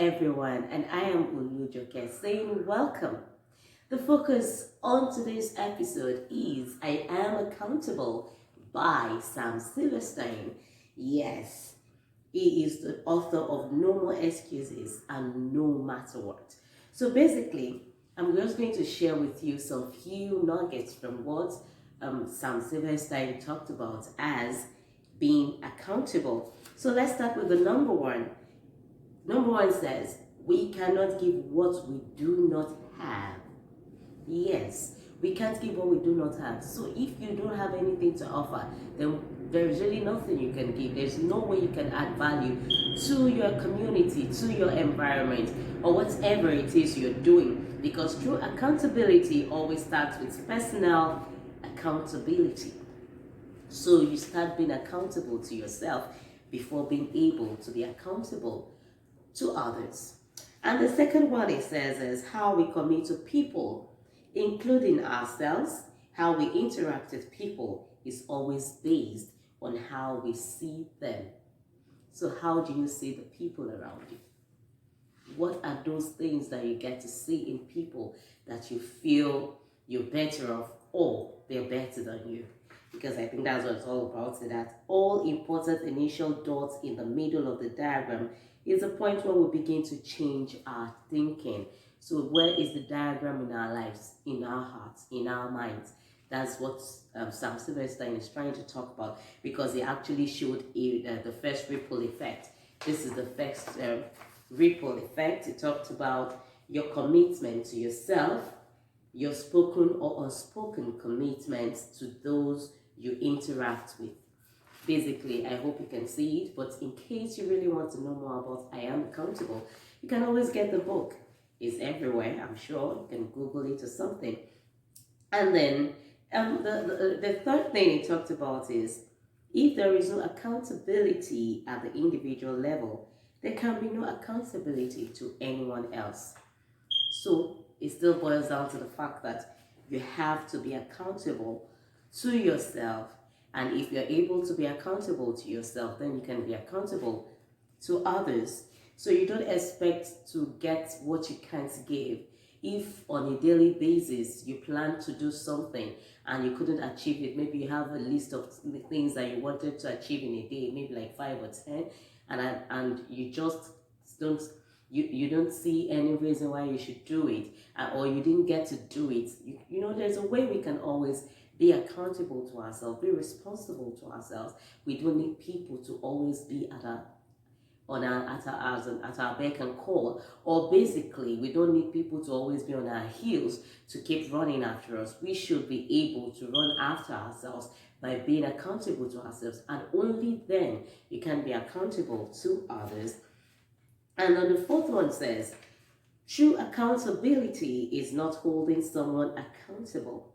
everyone, and I am Ulujoke saying welcome. The focus on today's episode is I Am Accountable by Sam Silverstein. Yes, he is the author of No More Excuses and No Matter What. So basically, I'm just going to share with you some few nuggets from what Sam Silverstein talked about as being accountable. So let's start with the number one. Number one says, we cannot give what we do not have. Yes, we can't give what we do not have. So if you don't have anything to offer, then there's really nothing you can give. There's no way you can add value to your community, to your environment, or whatever it is you're doing. Because true accountability always starts with personal accountability. So you start being accountable to yourself before being able to be accountable to others. And the second one it says is how we commit to people, including ourselves. How we interact with people is always based on how we see them. So how do you see the people around you? What are those things that you get to see in people that you feel you're better off or they're better than you? Because I think that's what it's all about, so that all important initial dots in the middle of the diagram is a point where we begin to change our thinking. So where is the diagram in our lives, in our hearts, in our minds? That's what Sam Silverstein is trying to talk about, because he actually showed the first ripple effect. This is the first ripple effect. He talked about your commitment to yourself, your spoken or unspoken commitments to those you interact with. Basically, I hope you can see it, but in case you really want to know more about I Am Accountable, you can always get the book. It's everywhere, I'm sure. You can Google it or something. And then the third thing he talked about is if there is no accountability at the individual level, there can be no accountability to anyone else. So it still boils down to the fact that you have to be accountable to yourself. And if you're able to be accountable to yourself, then you can be accountable to others. So you don't expect to get what you can't give. If on a daily basis you plan to do something and you couldn't achieve it, maybe you have a list of things that you wanted to achieve in a day, maybe like 5 or 10, and you just don't you don't see any reason why you should do it, or you didn't get to do it. You know, there's a way we can always be accountable to ourselves, be responsible to ourselves. We don't need people to always be at our beck and call, or basically we don't need people to always be on our heels to keep running after us. We should be able to run after ourselves by being accountable to ourselves, and only then you can be accountable to others. And then the fourth one says, true accountability is not holding someone accountable.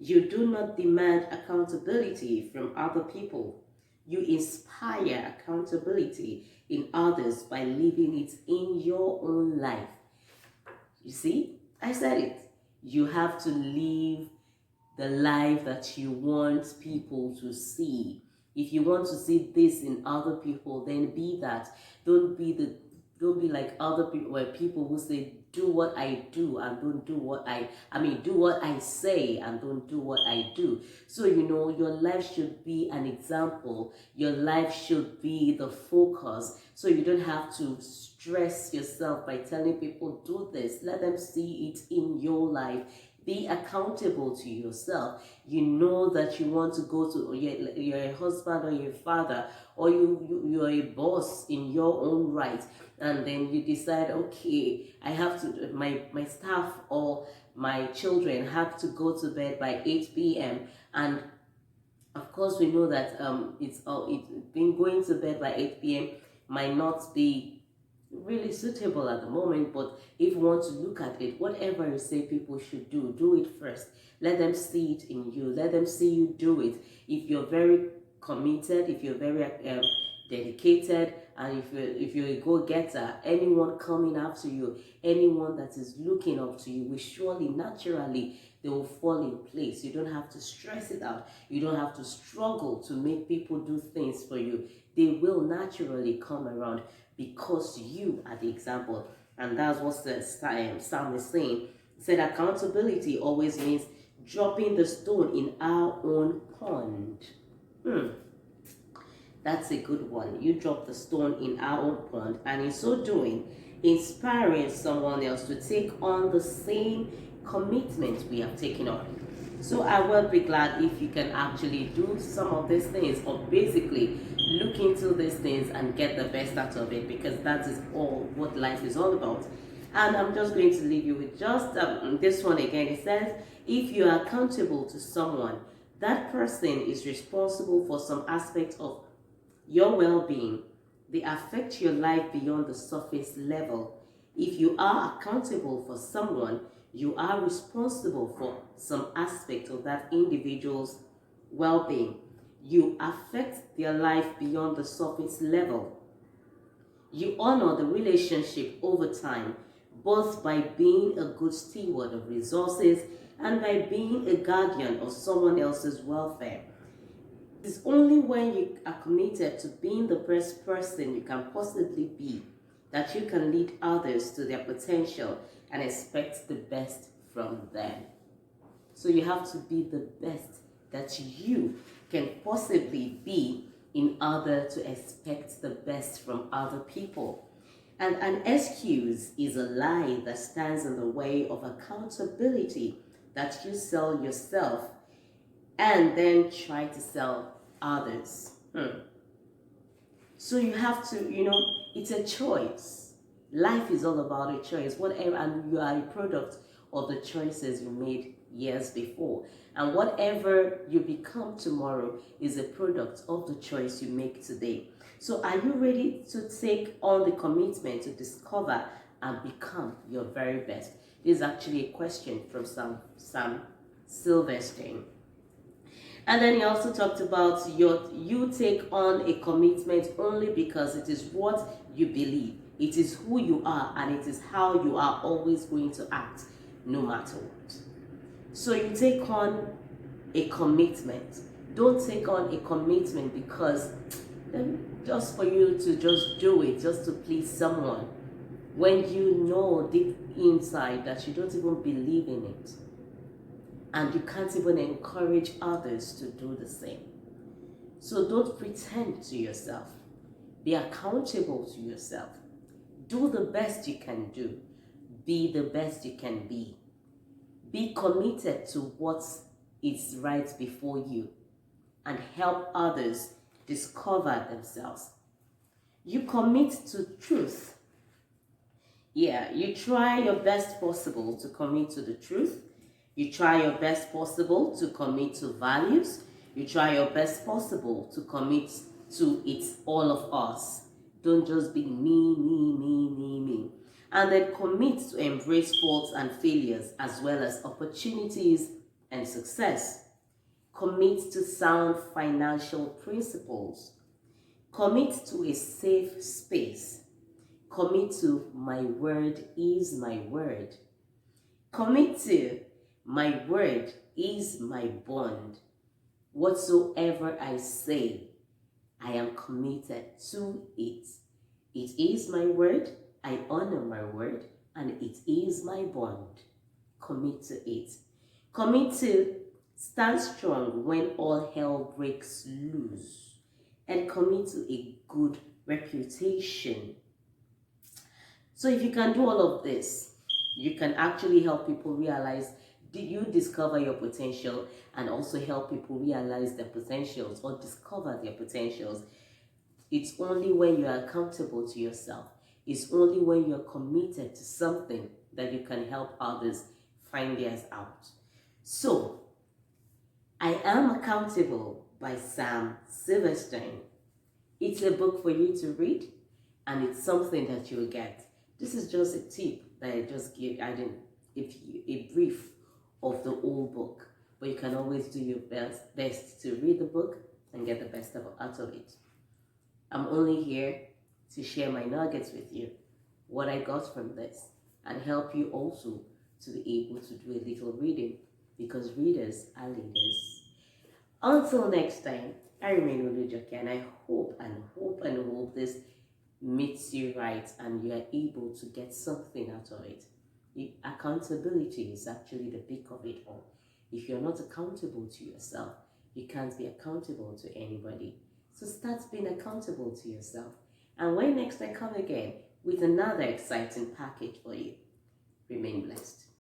You do not demand accountability from other people. You inspire accountability in others by living it in your own life. You see, I said it. You have to live the life that you want people to see. If you want to see this in other people, then be that. Don't be like other people, where people who say, do what I do and don't do what do what I say and don't do what I do. So, you know, your life should be an example. Your life should be the focus. So you don't have to stress yourself by telling people, do this. Let them see it in your life. Be accountable to yourself. You know that you want to go to, you're a husband or you're a father, or you're a boss in your own right, and then you decide, okay, I have to, my staff or my children have to go to bed by 8 p.m. And of course we know that it's been going to bed by 8 p.m. might not be really suitable at the moment, but if you want to look at it, whatever you say people should do it first. Let them see it in you. Let them see you do it. If you're very committed, if you're very dedicated, and if you're a go-getter, anyone coming after you, anyone that is looking up to you will surely naturally they will fall in place. You don't have to stress it out. You don't have to struggle to make people do things for you. They will naturally come around because you are the example. And that's what the Psalm is saying. It said accountability always means dropping the stone in our own pond. That's a good one. You drop the stone in our own pond, and in so doing, inspiring someone else to take on the same commitment we have taken on. So I will be glad if you can actually do some of these things, or basically look into these things and get the best out of it, because that is all what life is all about. And I'm just going to leave you with just this one again. It says, if you are accountable to someone, that person is responsible for some aspect of your well-being. They affect your life beyond the surface level. If you are accountable for someone, you are responsible for some aspect of that individual's well-being. You affect their life beyond the surface level. You honor the relationship over time, both by being a good steward of resources and by being a guardian of someone else's welfare. It's only when you are committed to being the best person you can possibly be that you can lead others to their potential and expect the best from them. So you have to be the best that you can possibly be in order to expect the best from other people. And an excuse is a lie that stands in the way of accountability that you sell yourself and then try to sell others. So you have to, it's a choice. Life is all about a choice. Whatever, and you are a product of the choices you made years before. And whatever you become tomorrow is a product of the choice you make today. So are you ready to take on the commitment to discover and become your very best? This is actually a question from Sam Silverstein. And then he also talked about you take on a commitment only because it is what you believe. It is who you are, and it is how you are always going to act, no matter what. So you take on a commitment. Don't take on a commitment because just for you to just do it, just to please someone, when you know deep inside that you don't even believe in it. And you can't even encourage others to do the same. So don't pretend to yourself. Be accountable to yourself. Do the best you can do. Be the best you can be. Be committed to what is right before you and help others discover themselves. You commit to truth. Yeah, you try your best possible to commit to the truth. You try your best possible to commit to values. You try your best possible to commit to it's all of us. Don't just be me. And then commit to embrace faults and failures as well as opportunities and success. Commit to sound financial principles. Commit to a safe space. Commit to my word is my word. Commit to my word is my bond. Whatsoever I say, I am committed to it. It is my word, I honor my word, and it is my bond. Commit to it. Commit to stand strong when all hell breaks loose. And commit to a good reputation. So if you can do all of this, you can actually help people realize, did you discover your potential, and also help people realize their potentials or discover their potentials. It's only when you are accountable to yourself. It's only when you're committed to something that you can help others find theirs out. So, I Am Accountable by Sam Silverstein. It's a book for you to read, and it's something that you'll get. This is just a tip that I just give. A brief of the whole book, but you can always do your best to read the book and get the best out of it. I'm only here to share my nuggets with you, what I got from this, and help you also to be able to do a little reading because readers are leaders. Until next time, I remain Olujoke, and I hope and hope and hope this meets you right and you are able to get something out of it. Accountability is actually the peak of it all. If you're not accountable to yourself, you can't be accountable to anybody. So start being accountable to yourself. And when next I come again with another exciting package for you, remain blessed.